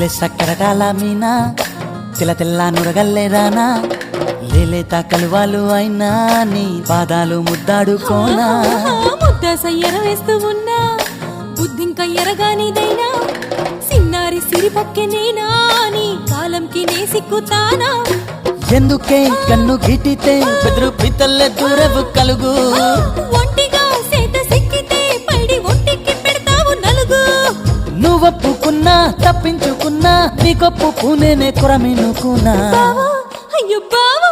తెల్లె సక్కరటాల మీనా తెల్ల తెల్ల నురగల్లేదానా లేలేత కలువాలు అయినా నీ పాదాలు ముద్దాడుకోనా ముద్ద సయ్యర వేస్తూ ఉన్నా బుద్ధింక ఎరగానిదైనా సిన్నారి సిరిపక్కె నేనా నీ కాలంకి నే సిక్కుతానా ఎందుకే కన్ను గిటితే బెదురు పితల్లె దూరవు కలుగు ఒంటిగా సేత సిక్కితే పైడి ఒంటికి పెడతావు నలుగు నువ్వొప్పుకున్నా తప్పించుకున్నా నీకొప్పు పూనేనే కొరమినుకున్నా బావా అయ్యో బావా